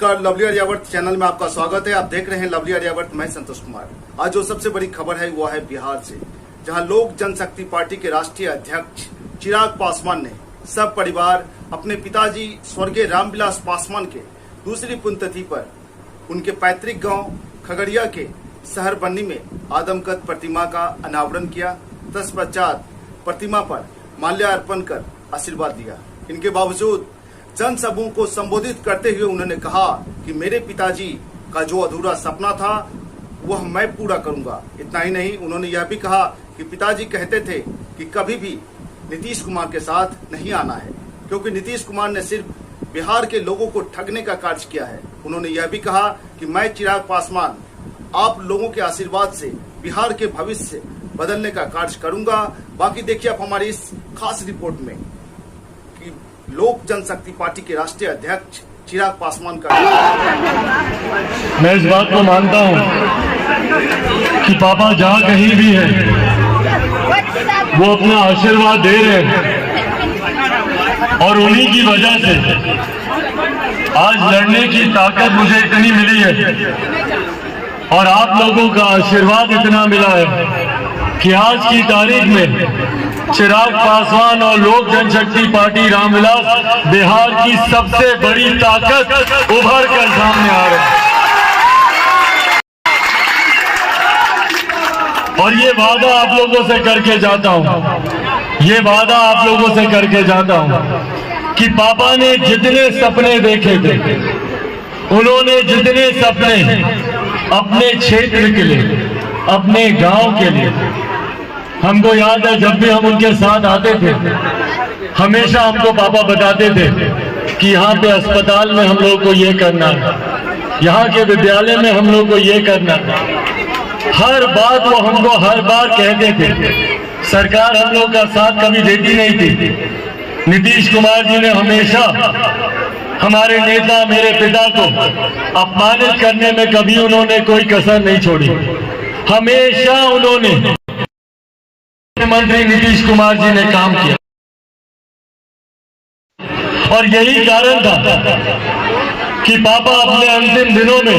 नमस्कार, lovely Aryavart channel में आपका स्वागत है। आप देख रहे हैं लवली आर्यावर्त, मैं संतोष कुमार। आज जो सबसे बड़ी खबर है वो है बिहार से, जहां लोक जनशक्ति पार्टी के राष्ट्रीय अध्यक्ष चिराग पासवान ने सब परिवार अपने पिताजी स्वर्गीय रामविलास पासवान के दूसरी पुण्यतिथि पर उनके पैतृक गांव खगड़िया के शहर बन्नी में आदमकद प्रतिमा का अनावरण किया। तत्पश्चात प्रतिमा पर माल्यार्पण कर आशीर्वाद दिया। इनके बावजूद जनसभाओं को संबोधित करते हुए उन्होंने कहा कि मेरे पिताजी का जो अधूरा सपना था वह मैं पूरा करूंगा। इतना ही नहीं, उन्होंने यह भी कहा कि पिताजी कहते थे कि कभी भी नीतीश कुमार के साथ नहीं आना है, क्योंकि नीतीश कुमार ने सिर्फ बिहार के लोगों को ठगने का कार्य किया है। उन्होंने यह भी कहा कि मैं चिराग पासवान आप लोगों के आशीर्वाद से बिहार के भविष्य बदलने का कार्य करूंगा। बाकी देखिए आप हमारी इस खास रिपोर्ट में कि लोक जनशक्ति पार्टी के राष्ट्रीय अध्यक्ष चिराग पासवान का। मैं इस बात को मानता हूं कि पापा जहां कहीं भी है वो अपना आशीर्वाद दे रहे हैं और उन्हीं की वजह से आज लड़ने की ताकत मुझे इतनी मिली है और आप लोगों का आशीर्वाद इतना मिला है कि आज की तारीख में चिराग पासवान और लोक जनशक्ति पार्टी रामविलास बिहार की सबसे बड़ी ताकत उभर कर सामने आ रही है। और ये वादा आप लोगों से करके जाता हूं, ये वादा आप लोगों से करके जाता हूं कि पापा ने जितने सपने देखे थे, उन्होंने जितने सपने अपने क्षेत्र के लिए, अपने गांव के लिए, हमको याद है जब भी हम उनके साथ आते थे हमेशा हमको पापा बताते थे कि यहाँ पे अस्पताल में हम लोग को ये करना है, यहाँ के विद्यालय में हम लोग को ये करना है। हर बात वो हमको हर बार कहते थे। सरकार हम लोग का साथ कभी देती नहीं थी। नीतीश कुमार जी ने हमेशा हमारे नेता मेरे पिता को अपमानित करने में कभी उन्होंने कोई कसर नहीं छोड़ी। हमेशा उन्होंने मुख्यमंत्री नीतीश कुमार जी ने काम किया और यही कारण था कि पापा अपने अंतिम दिनों में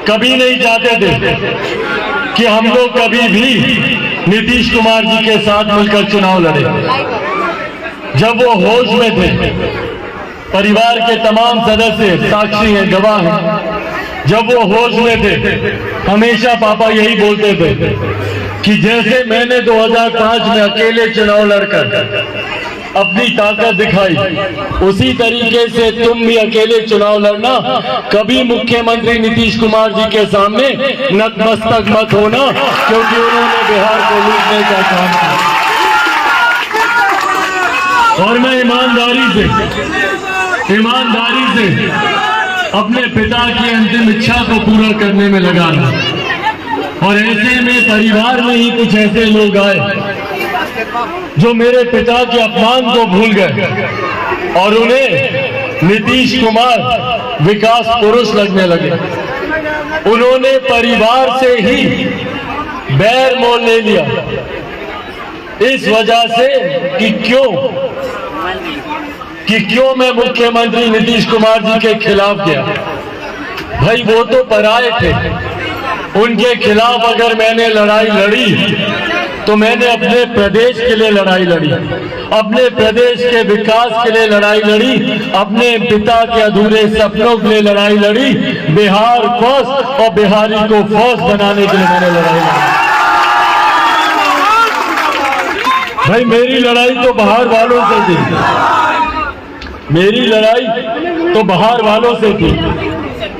कभी नहीं चाहते थे कि हम लोग कभी भी नीतीश कुमार जी के साथ मिलकर चुनाव लड़े। जब वो होश में थे, परिवार के तमाम सदस्य साक्षी हैं, गवाह हैं, जब वो होश में थे हमेशा पापा यही बोलते थे कि जैसे मैंने 2005 में अकेले चुनाव लड़कर अपनी ताकत दिखाई, उसी तरीके से तुम भी अकेले चुनाव लड़ना। कभी मुख्यमंत्री नीतीश कुमार जी के सामने नतमस्तक मत होना, क्योंकि उन्होंने बिहार को लूटने का काम किया। और मैं ईमानदारी से अपने पिता की अंतिम इच्छा को पूरा करने में लगा रहा। और ऐसे में परिवार में ही कुछ ऐसे लोग आए जो मेरे पिता के अपमान को भूल गए और उन्हें नीतीश कुमार विकास पुरुष लगने लगे। उन्होंने परिवार से ही बैर मोल ले लिया, इस वजह से कि क्यों मैं मुख्यमंत्री नीतीश कुमार जी के खिलाफ गया। भाई वो तो पराए थे, उनके खिलाफ अगर मैंने लड़ाई लड़ी तो मैंने अपने प्रदेश के लिए लड़ाई लड़ी, अपने प्रदेश के विकास के लिए लड़ाई लड़ी, अपने पिता के अधूरे सपनों के लिए लड़ाई लड़ी, बिहार फर्स्ट और बिहारी को फर्स्ट बनाने के लिए मैंने लड़ाई लड़ी। भाई मेरी लड़ाई तो बाहर वालों से थी, मेरी लड़ाई तो बाहर वालों से थी।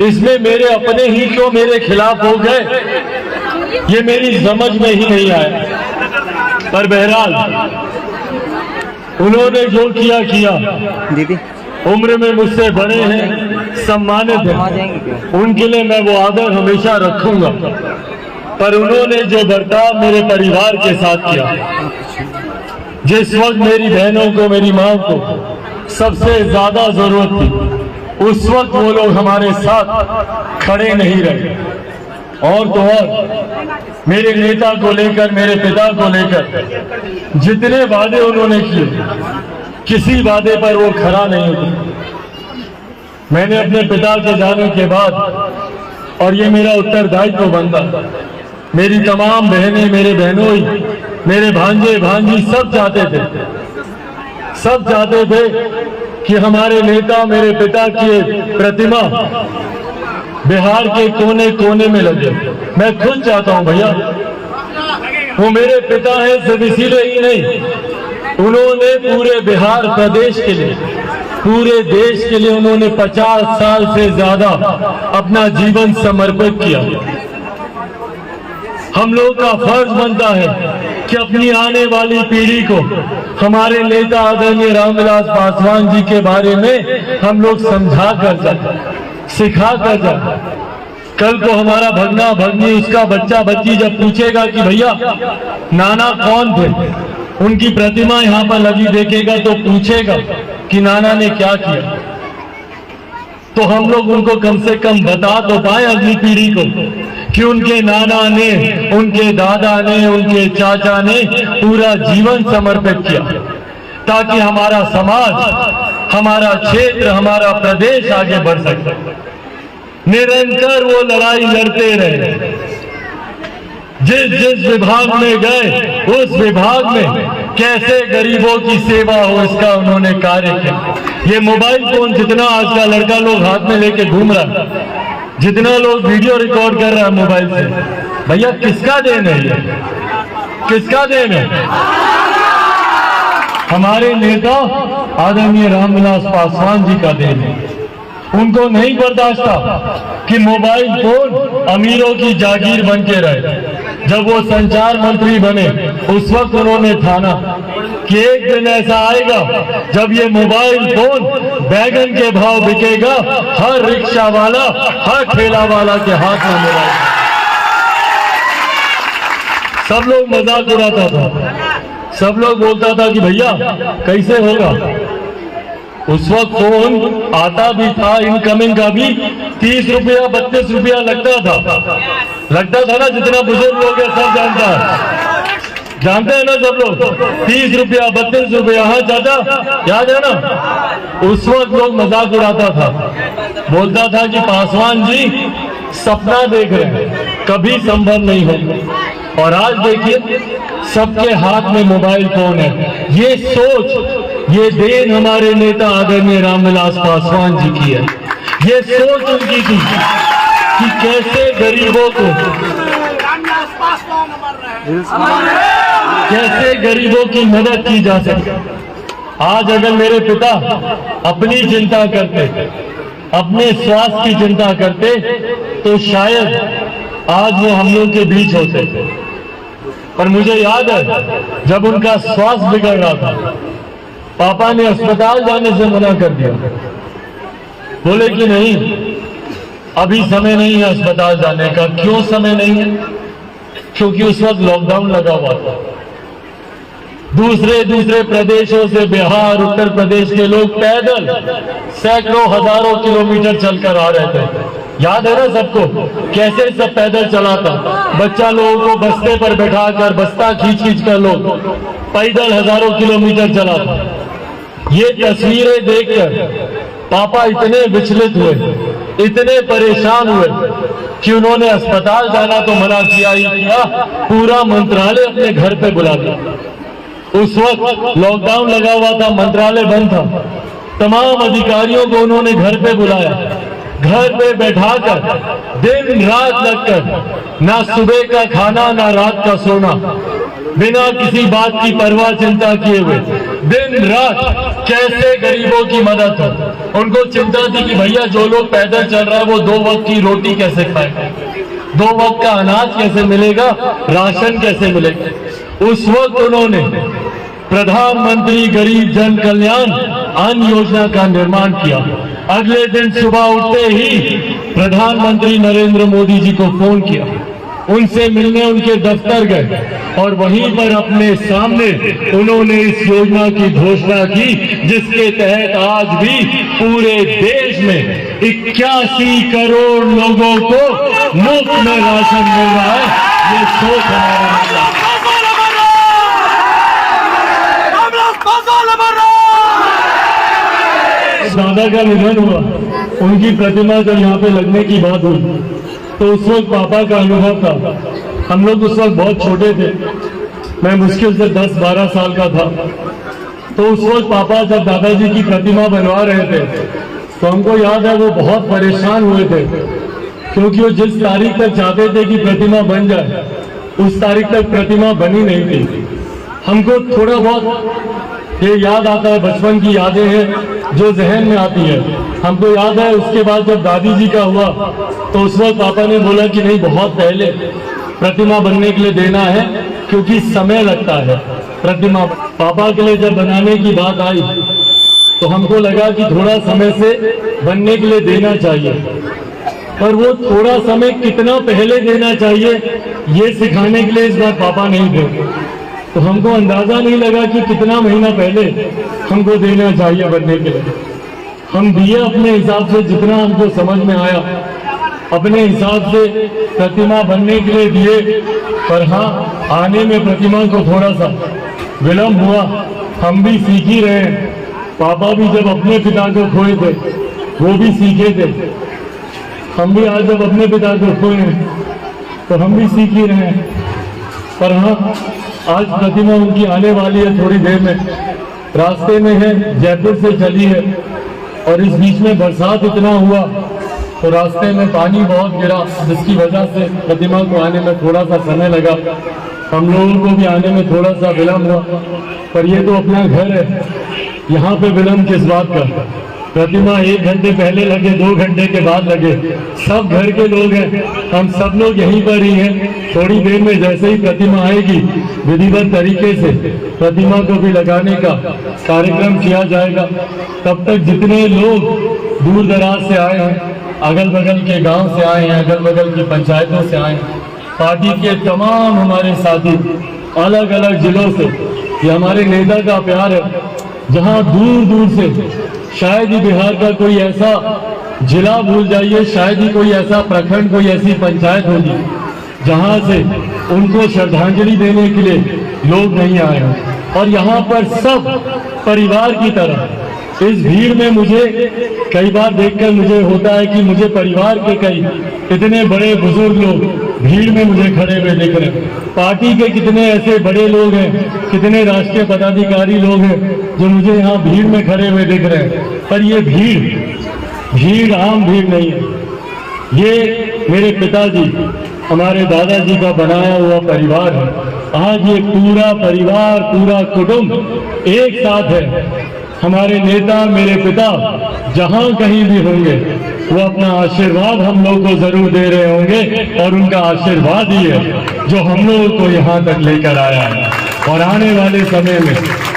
इसमें मेरे अपने ही क्यों मेरे खिलाफ हो गए, ये मेरी समझ में ही नहीं आया। पर बहरहाल उन्होंने जो किया दीदी, उम्र में मुझसे बड़े हैं, सम्मानित हैं, उनके लिए मैं वो आदर हमेशा रखूंगा। पर उन्होंने जो बर्ताव मेरे परिवार के साथ किया, जिस वक्त मेरी बहनों को, मेरी मां को सबसे ज्यादा जरूरत थी, उस वक्त वो लोग हमारे साथ खड़े नहीं रहे। और तो और मेरे नेता को लेकर, मेरे पिता को लेकर जितने वादे उन्होंने किए, किसी वादे पर वो खरा नहीं होता। मैंने अपने पिता के जाने के बाद, और ये मेरा उत्तरदायित्व बनता, मेरी तमाम बहनें, मेरे बहनोई, मेरे भांजे भांजी सब चाहते थे कि हमारे नेता, मेरे पिता की प्रतिमा बिहार के कोने कोने में लगे। मैं खुद चाहता हूं भैया, वो मेरे पिता हैं सिर्फ इसीलिए ही नहीं, उन्होंने पूरे बिहार प्रदेश के लिए, पूरे देश के लिए उन्होंने 50 साल से ज्यादा अपना जीवन समर्पित किया। हम लोग का फर्ज बनता है कि अपनी आने वाली पीढ़ी को हमारे नेता आदरणीय रामविलास पासवान जी के बारे में हम लोग समझा कर जाए, सिखा कर जाए। कल को हमारा भगना भगनी, उसका बच्चा बच्ची जब पूछेगा कि भैया नाना कौन थे, उनकी प्रतिमा यहाँ पर लगी देखेगा तो पूछेगा कि नाना ने क्या किया। तो हम लोग उनको कम से कम बता तो पाए अगली पीढ़ी को कि उनके नाना ने, उनके दादा ने, उनके चाचा ने पूरा जीवन समर्पित किया, ताकि हमारा समाज, हमारा क्षेत्र, हमारा प्रदेश आगे बढ़ सके। निरंतर वो लड़ाई लड़ते रहे। जिस विभाग में गए, उस विभाग में कैसे गरीबों की सेवा हो, इसका उन्होंने कार्य किया। ये मोबाइल फोन जितना आज का लड़का लोग हाथ में लेके घूम रहा है, जितना लोग वीडियो रिकॉर्ड कर रहा है मोबाइल से, भैया किसका देन है ये? किसका देन है? हमारे नेता आदरणीय रामविलास पासवान जी का देन है। उनको नहीं बर्दाश्त था कि मोबाइल फोन अमीरों की जागीर बन के रहे। जब वो संचार मंत्री बने, उस वक्त उन्होंने ठाना कि एक दिन ऐसा आएगा जब ये मोबाइल फोन बैगन के भाव बिकेगा, हर रिक्शा वाला, हर ठेला वाला के हाथ में मिलेगा। सब लोग मजाक उड़ाता था, सब लोग बोलता था कि भैया कैसे होगा। उस वक्त फोन आता भी था, इनकमिंग का भी 30 रुपया 32 रुपया लगता था ना। जितना बुजुर्ग लोग हैं सब जानते हैं ना सब लोग, 30 रुपया 32 रुपया। हाँ चाचा याद है ना? उस वक्त लोग मजाक उड़ाता था, बोलता था कि पासवान जी सपना देख रहे हैं, कभी संभव नहीं हो। और आज देखिए सबके हाथ में मोबाइल फोन है। ये सोच, ये देन हमारे नेता आदरणीय रामविलास पासवान जी की है। ये सोच उनकी थी कि कैसे गरीबों को, कैसे गरीबों की मदद की जा सके। आज अगर मेरे पिता अपनी चिंता करते, अपने स्वास्थ्य की चिंता करते, तो शायद आज वो हम लोग के बीच होते। पर मुझे याद है जब उनका स्वास्थ्य बिगड़ रहा था, पापा ने अस्पताल जाने से मना कर दिया। बोले कि नहीं, अभी समय नहीं है अस्पताल जाने का। क्यों समय नहीं है? क्योंकि उस वक्त लॉकडाउन लगा हुआ था। दूसरे प्रदेशों से बिहार, उत्तर प्रदेश के लोग पैदल सैकड़ों हजारों किलोमीटर चलकर आ रहे थे। याद है ना सबको कैसे सब पैदल चला था। बच्चा लोगों को बस्ते पर बैठाकर, बस्ता खींच कर लोग पैदल हजारों किलोमीटर चला था। ये तस्वीरें देखकर पापा इतने विचलित हुए, इतने परेशान हुए कि उन्होंने अस्पताल जाना तो मना किया ही किया, पूरा मंत्रालय अपने घर पे बुला लिया। उस वक्त लॉकडाउन लगा हुआ था, मंत्रालय बंद था। तमाम अधिकारियों को उन्होंने घर पे बुलाया, घर पे बैठाकर दिन रात लगकर, ना सुबह का खाना ना रात का सोना, बिना किसी बात की परवाह चिंता किए हुए दिन रात कैसे गरीबों की मदद हो। उनको चिंता थी कि भैया जो लोग पैदल चल रहा है वो 2 वक्त की रोटी कैसे खाएगा, 2 वक्त का अनाज कैसे मिलेगा, राशन कैसे मिलेगा। उस वक्त उन्होंने प्रधानमंत्री गरीब जन कल्याण अन्न योजना का निर्माण किया। अगले दिन सुबह उठते ही प्रधानमंत्री नरेंद्र मोदी जी को फोन किया, उनसे मिलने उनके दफ्तर गए और वहीं पर अपने सामने उन्होंने इस योजना की घोषणा की, जिसके तहत आज भी पूरे देश में 81 करोड़ लोगों को मुफ्त में राशन मिल रहा है। ये सोच हमारा दादा का निधन हुआ, उनकी प्रतिमा जब यहाँ पे लगने की बात हुई तो उस वक्त पापा का अनुभव था। हम लोग उस वक्त बहुत छोटे थे, मैं मुश्किल से 10-12 साल का था। तो उस वक्त पापा जब दादाजी की प्रतिमा बनवा रहे थे तो हमको याद है वो बहुत परेशान हुए थे, क्योंकि वो जिस तारीख तक चाहते थे कि प्रतिमा बन जाए उस तारीख तक प्रतिमा बनी नहीं थी। हमको थोड़ा बहुत ये याद आता है, बचपन की यादें हैं जो जहन में आती है। हमको याद है उसके बाद जब दादी जी का हुआ तो उस वक्त पापा ने बोला कि नहीं, बहुत पहले प्रतिमा बनने के लिए देना है क्योंकि समय लगता है प्रतिमा। पापा के लिए जब बनाने की बात आई तो हमको लगा कि थोड़ा समय से बनने के लिए देना चाहिए, पर वो थोड़ा समय कितना पहले देना चाहिए ये सिखाने के लिए इस बार पापा नहीं थे। तो हमको अंदाजा नहीं लगा कि कितना महीना पहले हमको देना चाहिए बनने के लिए। हम दिए अपने हिसाब से, जितना हमको समझ में आया अपने हिसाब से प्रतिमा बनने के लिए दिए, पर हाँ आने में प्रतिमा को थोड़ा सा विलम्ब हुआ। हम भी सीख ही रहे हैं, पापा भी जब अपने पिता को खोए थे वो भी सीखे थे, हम भी आज जब अपने पिता को खोए हैं तो हम भी सीख ही रहे हैं। पर हाँ आज प्रतिमा उनकी आने वाली है, थोड़ी देर में रास्ते में है, जयपुर से चली है। और इस बीच में बरसात इतना हुआ तो रास्ते में पानी बहुत गिरा, जिसकी वजह से प्रतिमा को आने में थोड़ा सा समय लगा। हम लोगों को भी आने में थोड़ा सा विलम्ब हुआ, पर ये तो अपना घर है, यहाँ पे विलम्ब किस बात का। प्रतिमा 1 घंटे पहले लगे, 2 घंटे के बाद लगे, सब घर के लोग हैं, हम सब लोग यहीं पर ही हैं। थोड़ी देर में जैसे ही प्रतिमा आएगी विधिवत तरीके से प्रतिमा को भी लगाने का कार्यक्रम किया जाएगा। तब तक जितने लोग दूर दराज से आए हैं, अगल बगल के गांव से आए हैं, अगल बगल की पंचायतों से आए हैं, पार्टी के तमाम हमारे साथी अलग अलग जिलों से, ये हमारे नेता का प्यार है। जहां दूर दूर से शायद ही बिहार का कोई ऐसा जिला भूल जाइए, शायद ही कोई ऐसा प्रखंड, कोई ऐसी पंचायत होगी जहां से उनको श्रद्धांजलि देने के लिए लोग नहीं आए हैं। और यहाँ पर सब परिवार की तरह इस भीड़ में मुझे कई बार देखकर मुझे होता है कि मुझे परिवार के कई इतने बड़े बुजुर्ग लोग भीड़ में मुझे खड़े हुए दिख रहे हैं। पार्टी के कितने ऐसे बड़े लोग हैं, कितने राष्ट्रीय पदाधिकारी लोग हैं जो मुझे यहाँ भीड़ में खड़े हुए दिख रहे हैं। पर ये भीड़ आम भीड़ नहीं है, ये मेरे पिताजी, हमारे दादाजी का बनाया हुआ परिवार है। आज ये पूरा परिवार, पूरा कुटुंब एक साथ है। हमारे नेता, मेरे पिता जहां कहीं भी होंगे वो अपना आशीर्वाद हम लोग को जरूर दे रहे होंगे, और उनका आशीर्वाद ही है जो हम लोगों को यहाँ तक लेकर आया है। और आने वाले समय में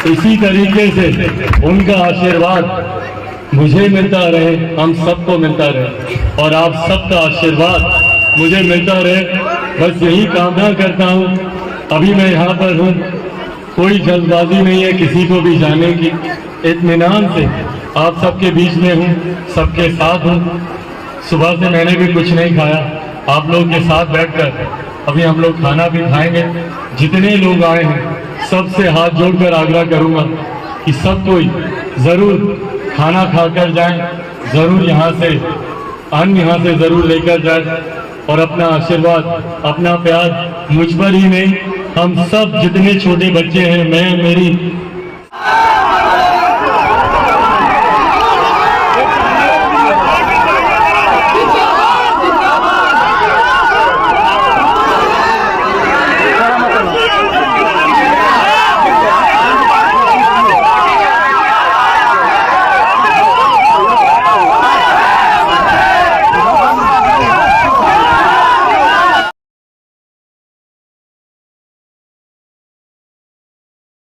इसी तरीके से उनका आशीर्वाद मुझे मिलता रहे, हम सबको मिलता रहे, और आप सबका आशीर्वाद मुझे मिलता रहे। बस यही कामना करता हूँ। अभी मैं यहाँ पर हूँ, कोई जल्दबाजी नहीं है किसी को भी जाने की, इत्मीनान से आप सबके बीच में हूँ, सबके साथ हूँ। सुबह से मैंने भी कुछ नहीं खाया, आप लोग के साथ बैठकर अभी हम लोग खाना भी खाएंगे। जितने लोग आए हैं सबसे हाथ जोड़कर आग्रह करूँगा कि सब कोई ज़रूर खाना खाकर जाएं, ज़रूर यहाँ से अन्न यहाँ से ज़रूर लेकर जाएं, और अपना आशीर्वाद, अपना प्यार मुझ पर ही नहीं, हम सब जितने छोटे बच्चे हैं, मैं, मेरी